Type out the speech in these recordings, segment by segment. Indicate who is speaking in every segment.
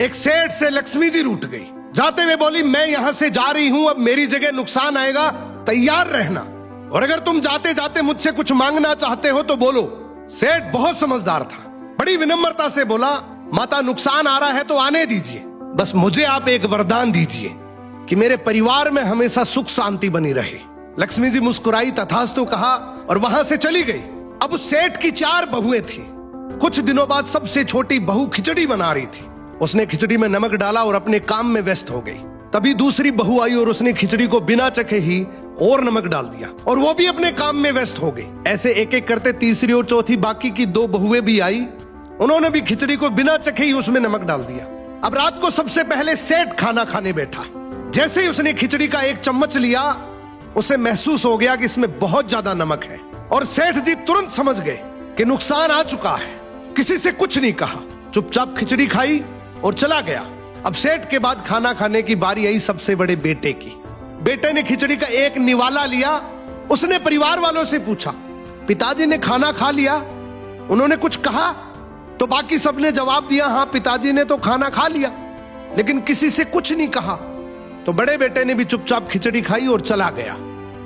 Speaker 1: एक सेठ से लक्ष्मी जी रूठ गई। जाते हुए बोली, मैं यहां से जा रही हूं, अब मेरी जगह नुकसान आएगा, तैयार रहना, और अगर तुम जाते जाते मुझसे कुछ मांगना चाहते हो तो बोलो। सेठ बहुत समझदार था, बड़ी विनम्रता से बोला, माता नुकसान आ रहा है तो आने दीजिए, बस मुझे आप एक वरदान दीजिए कि मेरे परिवार में हमेशा सुख शांति बनी रहे। लक्ष्मी जी मुस्कुराई, तथास्तु कहा और वहां से चली गई। अब उस सेठ की 4 बहुएं थी। कुछ दिनों बाद सबसे छोटी बहू खिचड़ी बना रही थी। उसने खिचड़ी में नमक डाला और अपने काम में व्यस्त हो गई। तभी दूसरी बहू आई और उसने खिचड़ी को बिना चखे ही और नमक डाल दिया और वो भी अपने काम में व्यस्त हो गई। ऐसे एक एक करते तीसरी और चौथी बाकी की 2 बहुएं भी आई, उन्होंने भी खिचड़ी को बिना चखे ही उसमें नमक डाल दिया। अब रात को सबसे पहले सेठ खाना खाने बैठा। जैसे ही उसने खिचड़ी का 1 चम्मच लिया, उसे महसूस हो गया कि इसमें बहुत ज्यादा नमक है और सेठ जी तुरंत समझ गए कि नुकसान आ चुका है। किसी से कुछ नहीं कहा, चुपचाप खिचड़ी खाई और चला गया। अब सेठ के बाद खाना खाने की बारी आई सबसे बड़े बेटे की। बेटे ने खिचड़ी का 1 निवाला लिया। उसने परिवार वालों से पूछा, पिताजी ने खाना खा लिया? उन्होंने कुछ कहा? तो बाकी सबने जवाब दिया, हाँ पिताजी ने तो खाना खा लिया, लेकिन किसी से कुछ नहीं कहा। तो बड़े बेटे ने भी चुपचाप खिचड़ी खाई और चला गया।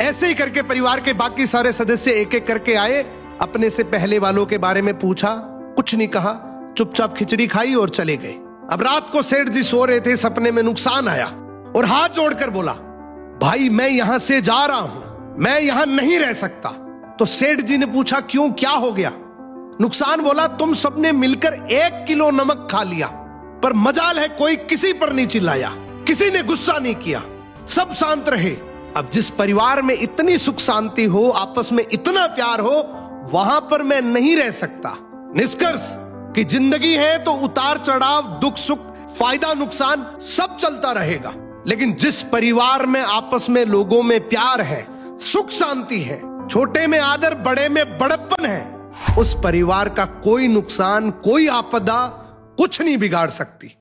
Speaker 1: ऐसे ही करके परिवार के बाकी सारे सदस्य एक एक करके आए, अपने से पहले वालों के बारे में पूछा, कुछ नहीं कहा, चुपचाप खिचड़ी खाई और चले गए। अब रात को सेठ जी सो रहे थे, सपने में नुकसान आया और हाथ जोड़कर बोला, भाई मैं यहां से जा रहा हूं, मैं यहां नहीं रह सकता। तो सेठ जी ने पूछा, क्यों, क्या हो गया? नुकसान बोला, तुम सबने मिलकर 1 किलो नमक खा लिया, पर मजाल है कोई किसी पर नहीं चिल्लाया, किसी ने गुस्सा नहीं किया, सब शांत रहे। अब जिस परिवार में इतनी सुख शांति हो, आपस में इतना प्यार हो, वहां पर मैं नहीं रह सकता। निष्कर्ष कि जिंदगी है तो उतार चढ़ाव, दुख सुख, फायदा नुकसान सब चलता रहेगा, लेकिन जिस परिवार में आपस में लोगों में प्यार है, सुख शांति है, छोटे में आदर, बड़े में बड़प्पन है, उस परिवार का कोई नुकसान, कोई आपदा कुछ नहीं बिगाड़ सकती।